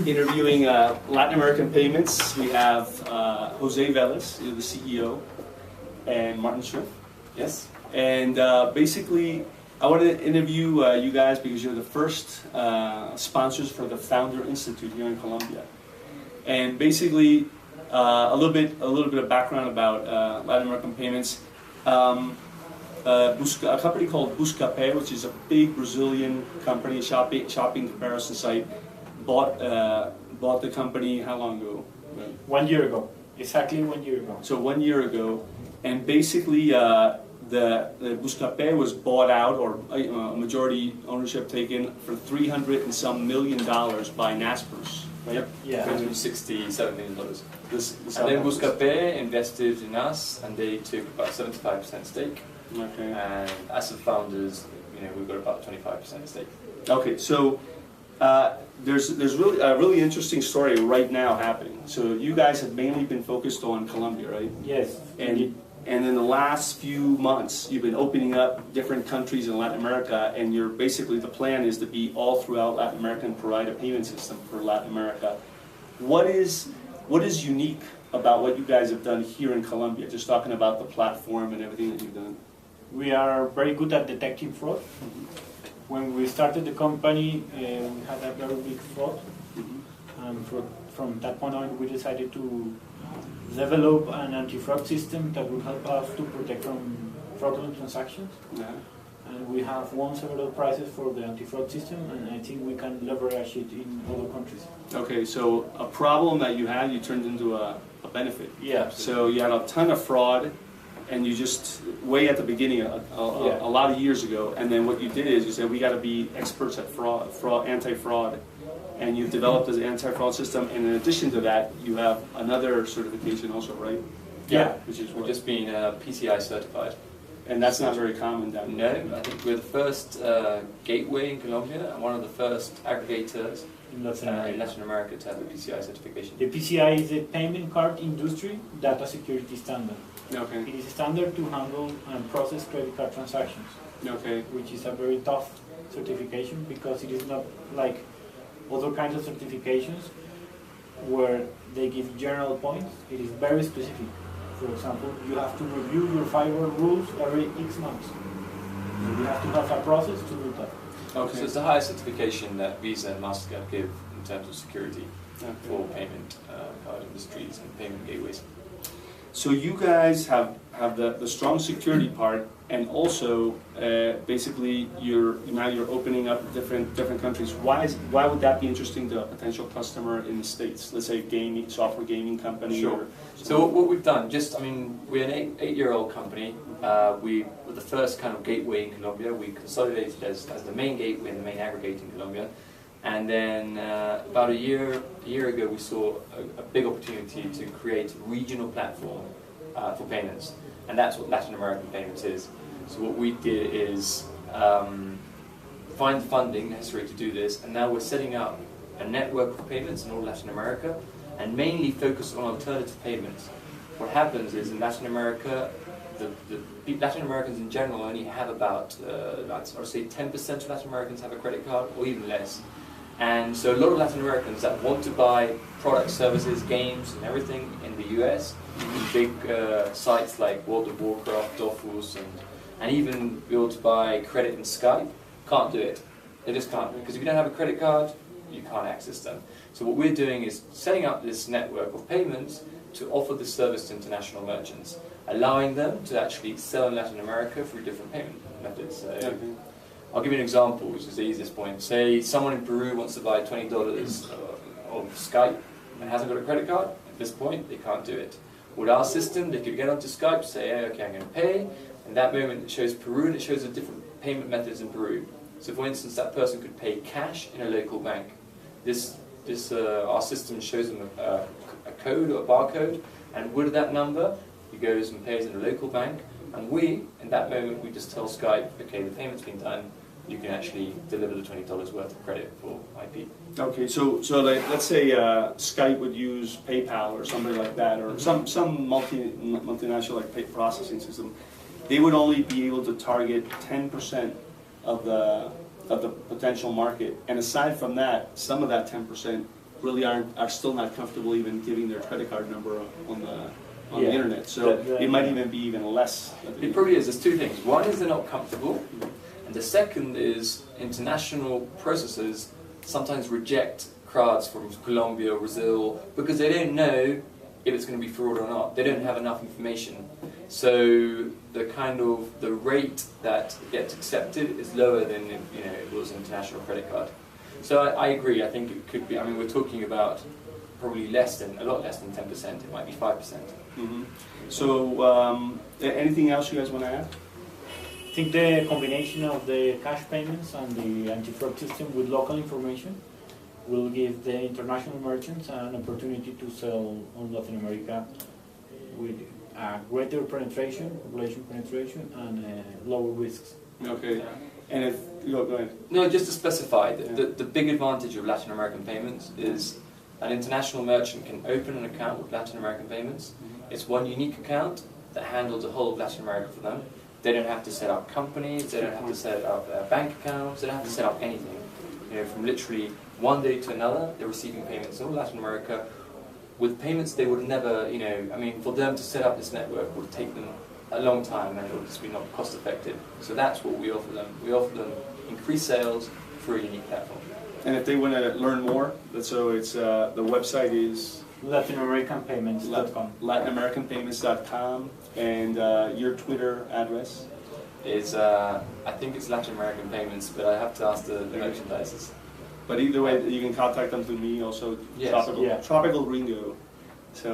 interviewing Latin American payments. We have Jose Velez, the CEO, and Martin Schrimpff. Yes. And basically, I want to interview you guys because you're the first sponsors for the Founder Institute here in Colombia. And basically, a little bit of background about Latin American payments. A company called Buscapé, which is a big Brazilian company, shopping comparison site, bought the company how long ago? 1 year ago, exactly 1 year ago. So 1 year ago, and basically the Buscapé was bought out, or a majority ownership taken for $300 and some million by Naspers. Right? Yep. Yeah. $267 million. This And then Buscapé invested in us, and they took about 75% stake. Okay. And as the founders, we've got about 25% stake. Okay, so there's really a really interesting story right now happening. So you guys have mainly been focused on Colombia, right? Yes. And in the last few months, you've been opening up different countries in Latin America, and you're basically, the plan is to be all throughout Latin America and provide a payment system for Latin America. What is unique about what you guys have done here in Colombia? Just talking about the platform and everything that you've done. We are very good at detecting fraud. When we started the company, we had a very big fraud. And from that point on, we decided to develop an anti-fraud system that will help us to protect from fraudulent transactions. Yeah. And we have won several prizes for the anti-fraud system, and I think we can leverage it in other countries. Okay, so a problem that you had, you turned into a benefit. Yeah. So you had a ton of fraud, and you just, way at the beginning, a lot of years ago, and then what you did is you said, we got to be experts at anti-fraud, and you've developed an anti-fraud system, and in addition to that, you have another certification also, right? Yeah, which is we've just been PCI certified. And that's not very common down there. No, I think we're the first gateway in Colombia, and one of the first aggregators in Latin America to have a PCI certification. The PCI is the Payment Card Industry Data Security Standard. Okay. It is a standard to handle and process credit card transactions. Okay. Which is a very tough certification because it is not like other kinds of certifications where they give general points. It is very specific. For example, you have to review your firewall rules every X months. You have to have a process to do that. Okay. So it's the highest certification that Visa and MasterCard give in terms of security for payment card industries and payment gateways. So you guys have the strong security part, and also basically now you're opening up different countries. Why would that be interesting to a potential customer in the States? Let's say software gaming company. Sure. So what we've done, we're an eight-year-old company. We were the first kind of gateway in Colombia. We consolidated as the main gateway and the main aggregator in Colombia. And then about a year ago, we saw a big opportunity to create a regional platform for payments, and that's what Latin American payments is. So what we did is find funding necessary to do this, and now we're setting up a network of payments in all Latin America, and mainly focus on alternative payments. What happens is in Latin America, the Latin Americans in general only have about, I'd say 10% of Latin Americans have a credit card, or even less. And so a lot of Latin Americans that want to buy products, services, games, and everything in the US, big sites like World of Warcraft, Dofus, and even be able to buy credit in Skype, can't do it. They just can't, because if you don't have a credit card, you can't access them. So what we're doing is setting up this network of payments to offer this service to international merchants, allowing them to actually sell in Latin America through different payment methods. So, I'll give you an example, which is the easiest point. Say someone in Peru wants to buy $20 of Skype and hasn't got a credit card. At this point, they can't do it. With our system, they could get onto Skype, say, hey, okay, I'm going to pay. In that moment, it shows Peru, and it shows the different payment methods in Peru. So for instance, that person could pay cash in a local bank. Our system shows them a code or a barcode, and with that number, he goes and pays in a local bank. And in that moment, we just tell Skype, okay, the payment's been done, you can actually deliver the $20 worth of credit for IP. Okay, so like, let's say Skype would use PayPal or something like that, or some multinational like pay processing system. They would only be able to target 10% of the potential market, and aside from that, some of that 10% really are still not comfortable even giving their credit card number on the Yeah. internet. So it might even be even less. It probably is. There's two things. One is they're not comfortable, and the second is international processors sometimes reject cards from Colombia or Brazil because they don't know if it's going to be fraud or not. They don't have enough information. So the rate that gets accepted is lower than if, it was an international credit card. So I agree. I think it could be. I mean, we're talking about probably a lot less than 10%. It might be 5%. Mm-hmm. So anything else you guys want to add? I think the combination of the cash payments and the anti-fraud system with local information will give the international merchants an opportunity to sell on Latin America with greater penetration, population penetration, and lower risks. Okay. And if go ahead. No, just to specify, the big advantage of Latin American payments is an international merchant can open an account with Latin American payments. It's one unique account that handles the whole of Latin America for them. They don't have to set up companies, they don't have to set up bank accounts, they don't have to set up anything. From literally one day to another, they're receiving payments in all Latin America. With payments they would never, for them to set up this network would take them a long time and it would just be not cost effective. So that's what we offer them. We offer them increased sales through a unique platform. And if they want to learn more, so it's the website is LatinAmericanPayments.com. LatinAmericanPayments.com, and your Twitter address is I think it's Latin American Payments, but I have to ask the merchandisers. But either way, you can contact them through me also. Yes. Tropical Ringo. So.